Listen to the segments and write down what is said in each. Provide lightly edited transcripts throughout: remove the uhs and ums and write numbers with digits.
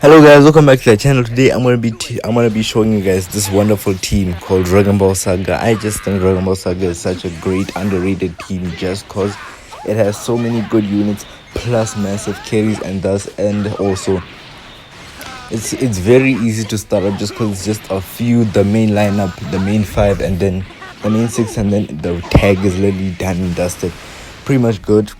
Hello guys, welcome back to the channel. Today I'm gonna be showing you guys this wonderful team called Dragon Ball Saga. I just think Dragon Ball Saga is such a great underrated team just cause it has so many good units plus massive carries and also it's very easy to start up just cause it's just a few, the main lineup, the main five, and then the main six, and then the tag is literally done and dusted. Pretty much good.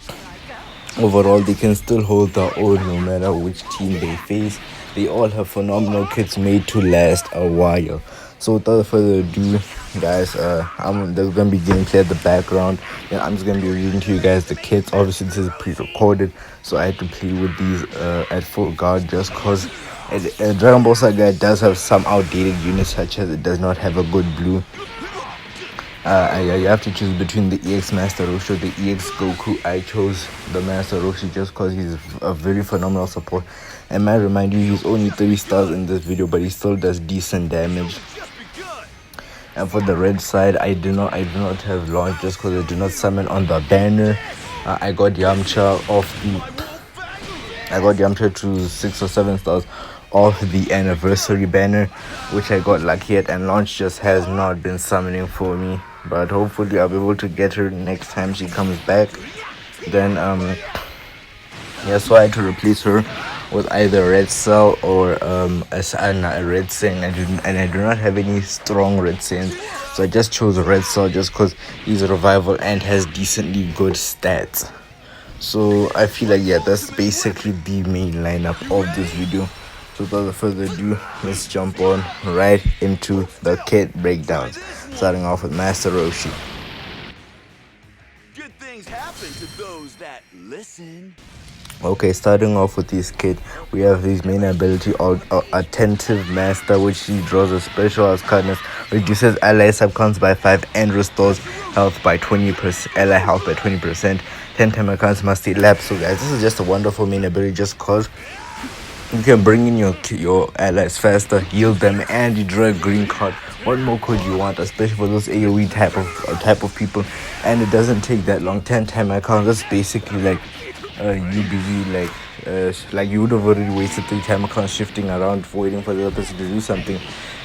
Overall, they can still hold their own no matter which team they face. They all have phenomenal kits made to last a while. So without further ado, guys, there's gonna be gameplay at the background, and I'm just gonna be reading to you guys the kits. Obviously, this is pre-recorded, so I had to play with these at full guard just cause Dragon Ball Saga does have some outdated units, such as it does not have a good blue. You have to choose between the EX Master Roshi or the EX Goku. I chose the Master Roshi just because he's a very phenomenal support. And might remind you, he's only 3 stars in this video, but he still does decent damage. And for the red side, I do not have launch just because I do not summon on the banner. I got Yamcha to 6 or 7 stars off the anniversary banner, which I got lucky at, and launch just has not been summoning for me, but hopefully I'll be able to get her next time she comes back. Then so I had to replace her with either Red Cell or a Red Saiyan, and I do not have any strong Red Saiyans, so I just chose Red Cell just because he's a revival and has decently good stats. So I feel like that's basically the main lineup of this video. So without further ado, let's jump on right into the kit breakdowns, starting off with Master Roshi. Good things happen to those that listen. Okay, starting off with this kit, we have his main ability, Attentive Master, which he draws a special as kindness, reduces ally subcounts by 5 and restores health by 20%, ally health by 20%. 10 time accounts must elapse. So guys, this is just a wonderful main ability just cause you can bring in your allies faster, heal them, and you draw a green card. What more could you want, especially for those AoE type of people? And it doesn't take that long. 10 time accounts, that's basically like like you would have already wasted 3 time accounts shifting around for waiting for the other person to do something,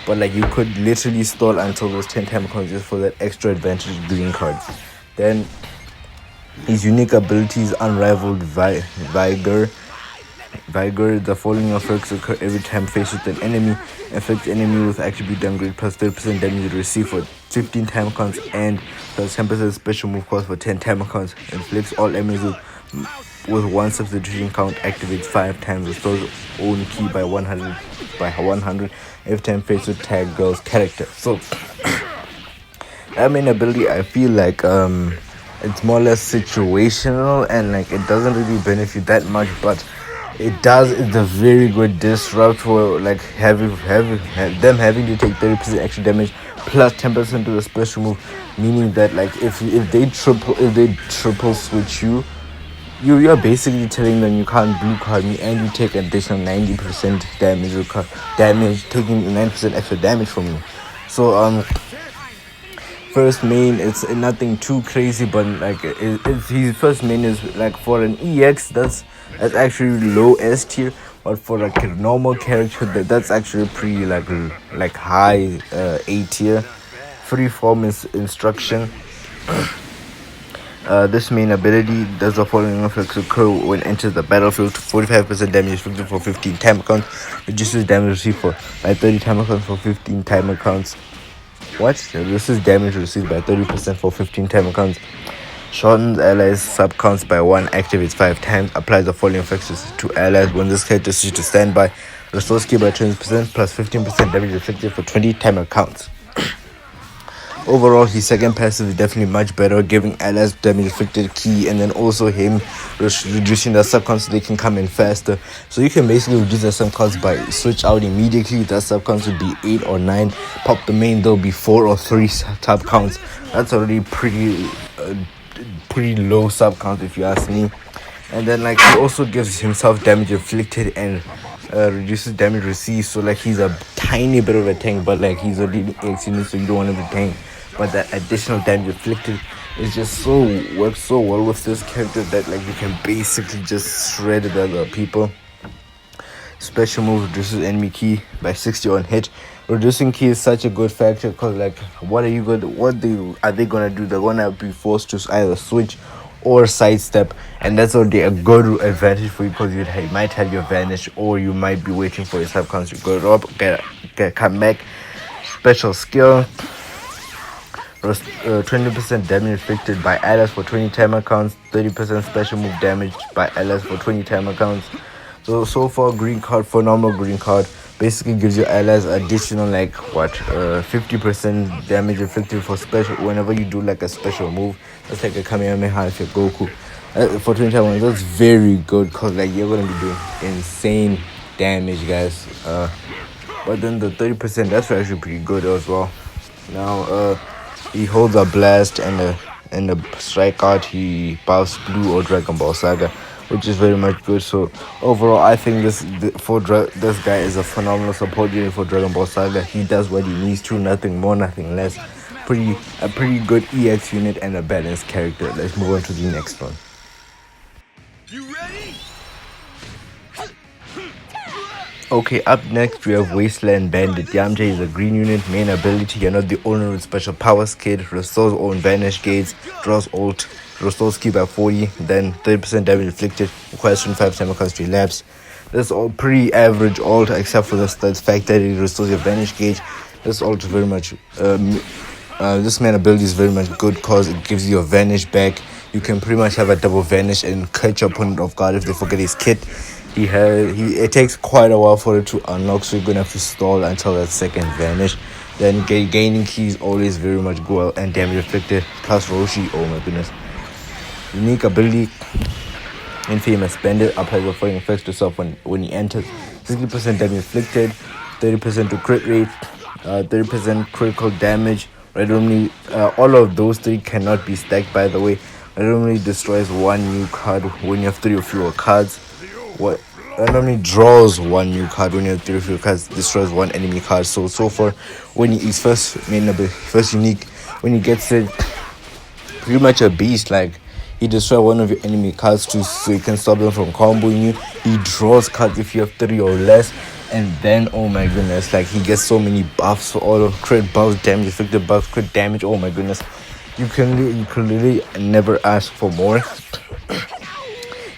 but like you could literally stall until those 10 time accounts just for that extra advantage green card. Then his unique abilities, Unrivaled Vigor. The following effects occur every time faced with an enemy. Affects enemy with attribute downgrade plus 30% damage received for 15 time counts and plus 10% special move cost for 10 time counts. Inflicts all enemies with 1 substitution count. Activates 5 times. Restores own key by 100 every time faced with tag girl's character. So that main ability, I feel like it's more or less situational, and like it doesn't really benefit that much, but it's a very good disrupt for like having to take 30% extra damage plus 10% to the special move, meaning that like if they triple switch you're basically telling them you can't blue card me, and you take additional 90% taking 90% extra damage from you. So first main, it's nothing too crazy, but like his first main is like for an EX that's actually low S tier, but for like a normal character that's actually pretty like high A tier. Freeform is instruction. This main ability does the following effects occur when it enters the battlefield: 45% damage inflicted for 15 time accounts, reduces damage received by 30 time accounts for 15 time accounts. This is damage received by 30% for 15 time accounts. Shortens allies subcounts by 1, activates 5 times, applies the following effects to allies when this character switches to standby. Restores key by 20% plus 15% damage inflicted for 20 time accounts. Overall, his second passive is definitely much better, giving allies damage inflicted key, and then also him reducing the subcounts so they can come in faster. So you can basically reduce the subcounts by switch out immediately. That subcounts would be 8 or 9. Pop the main, there'll be 4 or 3 subcounts. That's already pretty low subcount if you ask me. And then like he also gives himself damage inflicted and reduces damage received. So like he's a tiny bit of a tank, but like he's already EX unit, so you don't want to be tank. But that additional damage inflicted is just works so well with this character that like you can basically just shred the other people. Special move reduces enemy ki by 60 on hit. Reducing ki is such a good factor because, like, are they gonna do? They're gonna be forced to either switch or sidestep, and that's already a good advantage for you because you might have your vanish, or you might be waiting for your sub counter to go up, come back. Special skill. 20% damage inflicted by allies for 20 timer counts, 30% special move damage by allies for 20 timer counts. So far, green card, phenomenal green card. Basically gives your allies additional 50% damage inflicted for special whenever you do like a special move. That's like a Kamehameha if you're Goku. For 20 timer, that's very good because like you're gonna be doing insane damage, guys. But then the 30%, that's actually pretty good as well. Now, he holds a blast and a strike art. He buffs blue or Dragon Ball Saga, which is very much good. So overall, I think this guy is a phenomenal support unit for Dragon Ball Saga. He does what he needs to, nothing more, nothing less. A pretty good EX unit and a balanced character. Let's move on to the next one. You ready? Okay, up next we have Wasteland Bandit. Yamcha is a green unit, main ability. You're not the owner with special powers kit. Restores own vanish gates. Draws ult. Restores ki by 40. Then 30% damage inflicted. Requires 25 time cost to elapse. This is all pretty average ult except for the fact that it restores your vanish gauge. This ult is very much this main ability is very much good because it gives you a vanish back. You can pretty much have a double vanish and catch your opponent off guard if they forget his kit. It takes quite a while for it to unlock, so you're gonna have to stall until that second vanish. Then gaining keys always very much go out and damage afflicted. Plus Roshi, oh my goodness. Unique ability, Infamous Bandit applies a following effects to self when he enters. 60% damage inflicted, 30% to crit rate, 30% critical damage. Randomly, all of those three cannot be stacked, by the way. Randomly destroys one new card when you have 3 or fewer cards. What randomly draws one new card when you have 3 or fewer cards, destroys one enemy card. So far, when he is first unique, when he gets it, pretty much a beast. Like, he destroys one of your enemy cards too, so you can stop them from comboing you. He draws cards if you have 3 or less, and then oh my goodness, like he gets so many buffs for all of crit buffs, damage effective buffs, crit damage. Oh my goodness, you can literally never ask for more.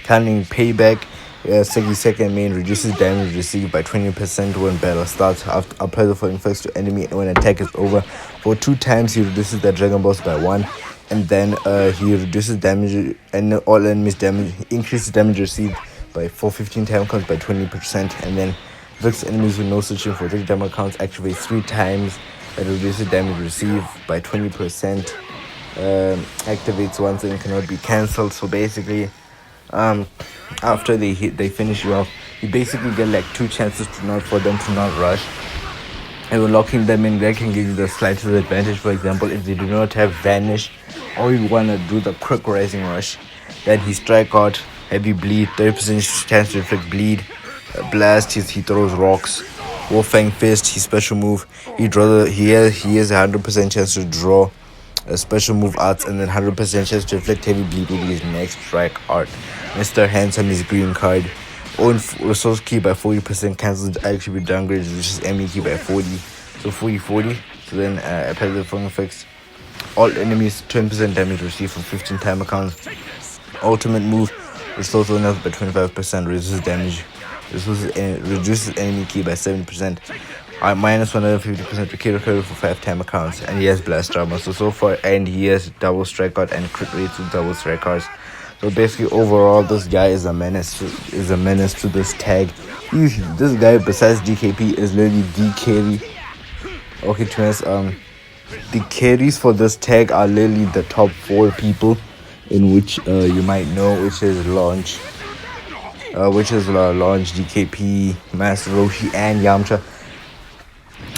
Counting payback. 60-second main reduces damage received by 20% when battle starts. Apply the following effects to enemy when attack is over. For 2 times, he reduces the Dragon Balls by 1. And then he reduces damage and all enemies damage. Increases damage received for 15 time counts by 20%. And then affects enemies with no switching for 30 time counts. Activates 3 times. It reduces damage received by 20%. Activates once and cannot be cancelled. So basically, after they finish you off, you basically get like 2 chances for them to not rush. And when locking them in, that can give you the slightest advantage. For example, if they do not have vanish, or you want to do the quick rising rush, then he strike out, heavy bleed, 30% chance to inflict bleed, blast, he throws rocks, Wolfang Fist, his special move, he has a 100% chance to draw a special move arts, and then 100% chance to inflict heavy bleed with his next strike art. Mr. Handsome is green card. Own resource key by 40% cancels actually be downgraded, which is ME key by 40. So 40. So then apply the following effects. All enemies 20% damage received from 15 time accounts. Ultimate move restores one health by 25%, reduces damage. Reduces enemy key by 7%. Minus 150% to kill for 5 time accounts, and he has blast armor. So far, and he has double strikeout and crit rates with double strikeouts. So basically, overall, this guy is a menace to this tag. This guy, besides DKP, is literally the carry. Okay, to be honest, the carries for this tag are literally the top 4 people, in which you might know, which is Launch, DKP, Master Roshi, and Yamcha,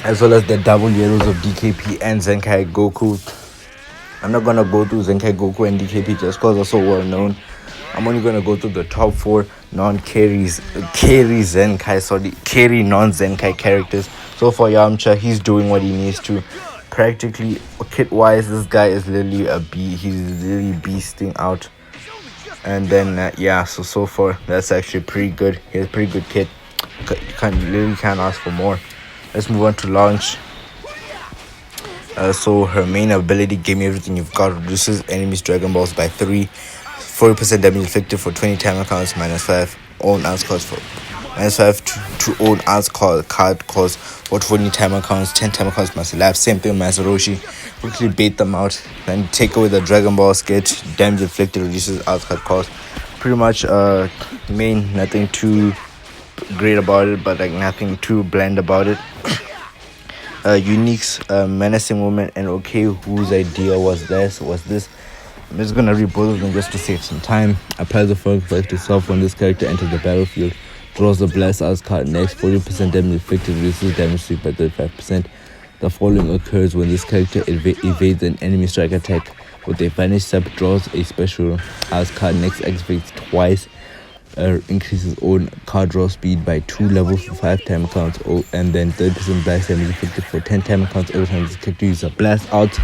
as well as the double yellows of DKP and Zenkai Goku. I'm not gonna go through Zenkai Goku and DKP just because they're so well known. I'm only gonna go through the top 4 carry non-Zenkai characters. So for Yamcha, he's doing what he needs to. Practically, kit-wise, this guy is literally he's literally beasting out. And then so far, that's actually pretty good. He has pretty good kit. Can't ask for more. Let's move on to launch. So her main ability, Give Me Everything You've Got, reduces enemies' Dragon Balls by 3, 40% damage inflicted for 20 timer counts, -5 own answer cost for -5 to own answer card cost for 20 timer counts, 10 timer counts must elapse. Same thing with Masaroshi. Quickly bait them out, then take away the Dragon Ball sketch, damage inflicted reduces answer card cost. Pretty much main, nothing too great about it, but like nothing too bland about it. Unique's menacing woman, and okay, whose idea was this? I'm just gonna read both of them just to save some time. Applies the following effect to itself when this character enters the battlefield. Draws the blast as card next. 40% damage inflicted, reduces damage received by 35%. The following occurs when this character evades an enemy strike attack with a vanish sub. Draws a special as card next. Activates twice. Increases own card draw speed by 2 levels for 5 time counts, and then 30% blast damage inflicted for 10 time counts every time this character uses a blast out.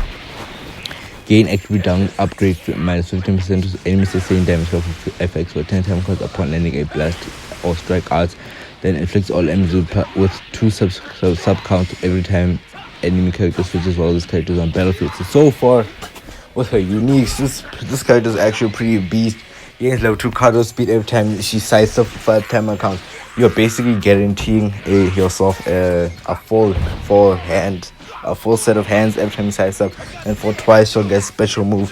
Gain attribute down upgrade -15% to enemy sustained damage for FX for 10 time counts upon landing a blast or strike out. Then inflicts all enemies with 2 sub counts every time enemy character switches while this character is on battlefield. So far with her uniques, this character is actually pretty beast. Gains level 2 card draw speed every time she sides up for 5 timer counts. You're basically guaranteeing yourself a full set of hands every time you size up, and for twice you'll get special move,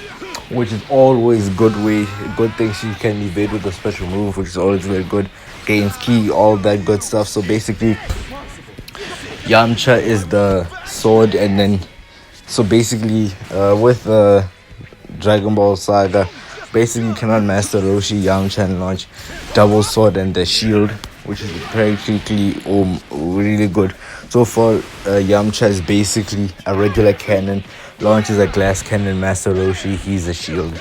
which is always good thing. She can evade with a special move, which is always very good. Gains key, all that good stuff. So basically Yamcha is the sword, and then so basically with the Dragon Ball Saga, basically you cannot master Roshi, Yamcha, and launch double sword and the shield, which is practically really good. So far, Yamcha is basically a regular cannon, Launch is a glass cannon, Master Roshi, he's a shield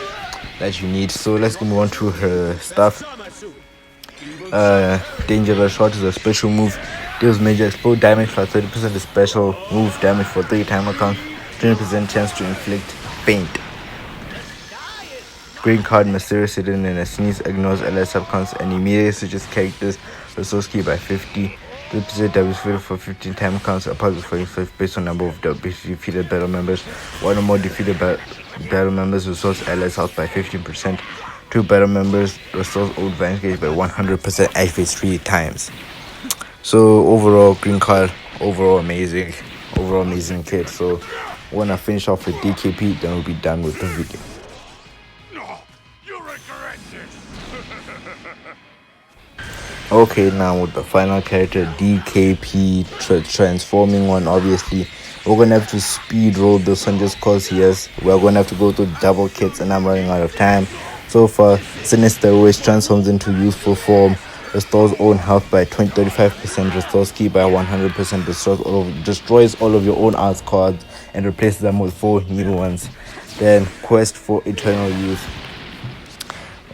that you need. So let's move on to her stuff. Dangerous Shot is a special move, deals major explode damage for 30% of special move damage for 3 timer count, 20% chance to inflict faint. Green card, Mysterious Hidden in a Sneeze, ignores LS subcounts and immediately switches characters resource key by 50. 3% damage for 15 time counts apart with based on number of defeated battle members. One or more defeated battle members resource LS out by 15%. 2 battle members restores old advantage gauge by 100%, activates 3 times. So overall, green card, overall amazing kid. So when I finish off with DKP, then we'll be done with the video. Okay, now with the final character, DKP, transforming one. Obviously, we're gonna have to speed roll this one just cause we're gonna have to go through double kits and I'm running out of time. So far, Sinister always transforms into useful form, restores own health by 35%, restores ki by 100%, destroys all of your own arts cards and replaces them with 4 new ones. Then quest for eternal youth.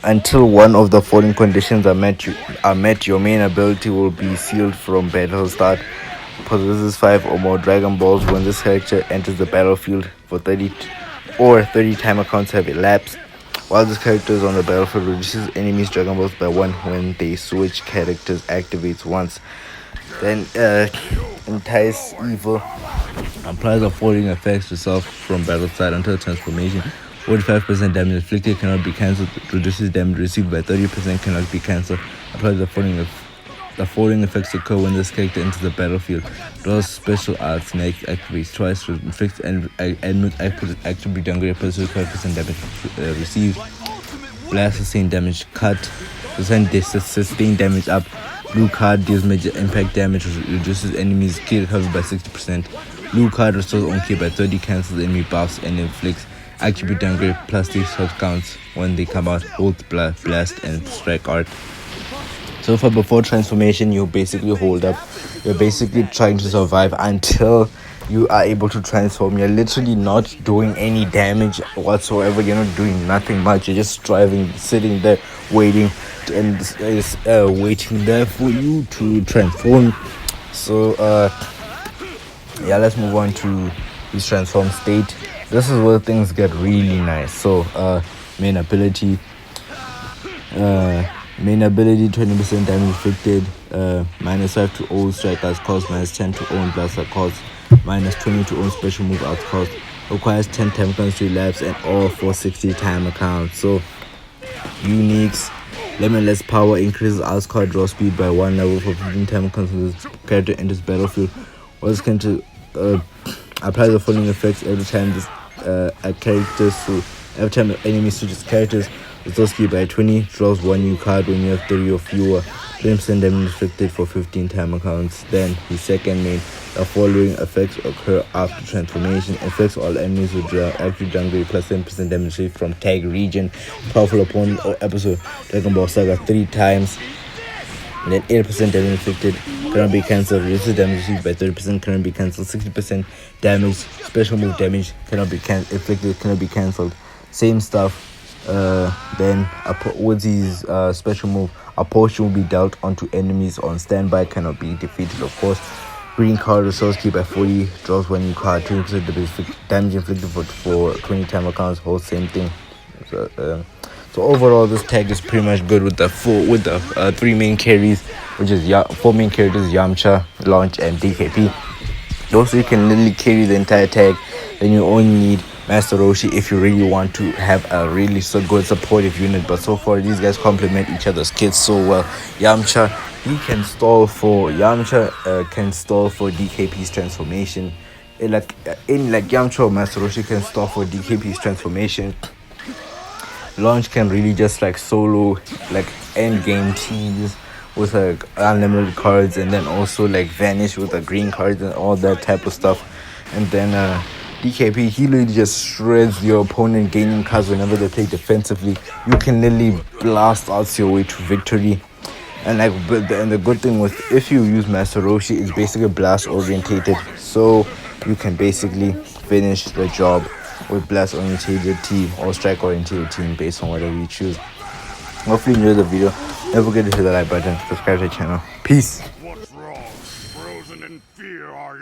Until one of the following conditions are met, your main ability will be sealed from battle start. Possesses 5 or more Dragon Balls when this character enters the battlefield for 30 timer counts have elapsed. While this character is on the battlefield, reduces enemies' Dragon Balls by 1 when they switch characters, activates once. Then Entice Evil applies the following effects to self from battle start until transformation. 45% damage inflicted cannot be cancelled. Reduces damage received by 30%, cannot be cancelled. Applies the following effects occur when this character enters the battlefield. Draws special arts next, activates twice, inflicts and attribute downgrade plus 5% damage received. Blast sustained damage cut. Sustained damage up. Blue card deals major impact damage, reduces enemies' key recovery by 60%. Blue card restores own key by 30, cancels enemy buffs and inflicts attribute downgrade plus 3 shot counts when they come out, hold, blast and strike art. So far before transformation, you basically hold up. You're basically trying to survive until you are able to transform. You're literally not doing any damage whatsoever. You're not doing nothing much. You're just striving, sitting there, waiting, and waiting there for you to transform. So yeah, let's move on to his transform state. This is where things get really nice. So main ability, Main ability 20% damage inflicted, -5 to all strike as cost, -10 to own blast at cost, -20 to own special move at cost. Requires 10 time counts to relapse and all 460 time accounts. So uniques. Limitless power increases Ascard draw speed by 1 level for 15 time counts when this character enters battlefield. Was can to apply the following effects every time this a character every time an enemy switches characters. Restore speed by 20, draws 1 new card when you have 3 or fewer. 20% damage inflicted for 15 time accounts. Then his second main, the following effects occur after transformation. Affects all enemies with active jungle plus 10% damage from tag region, powerful opponent or episode. Dragon Ball Saga 3 times. And then 8% damage inflicted, cannot be cancelled. Reduces damage received by 30%, cannot be cancelled. 60% damage, special move damage cannot be inflicted, cannot be cancelled. Same stuff. Then with his special move, a potion will be dealt onto enemies on standby, cannot be defeated, of course. Green card resource key by 40, draws 1 new card, 20% damage inflicted for 20 time accounts, whole same thing. So overall, this tag is pretty much good with the 3 main carries, which is 4 main characters: Yamcha, Launch, and DKP. Also, you can literally carry the entire tag. Then you only need Master Roshi if you really want to have a really so good supportive unit. But so far, these guys complement each other's kits so well. Yamcha, can stall for DKP's transformation. Yamcha or Master Roshi can stall for DKP's transformation. Launch can really just solo end game teams with unlimited cards, and then also vanish with the green cards and all that type of stuff. And then DKP, he literally just shreds your opponent, gaining cards whenever they play defensively. You can literally blast out your way to victory. And the good thing with if you use Master Roshi, it's basically blast orientated, so you can basically finish the job with blast orientated team or strike orientated team based on whatever you choose. Hopefully you enjoyed the video. Don't forget to hit the like button, subscribe to the channel. Peace.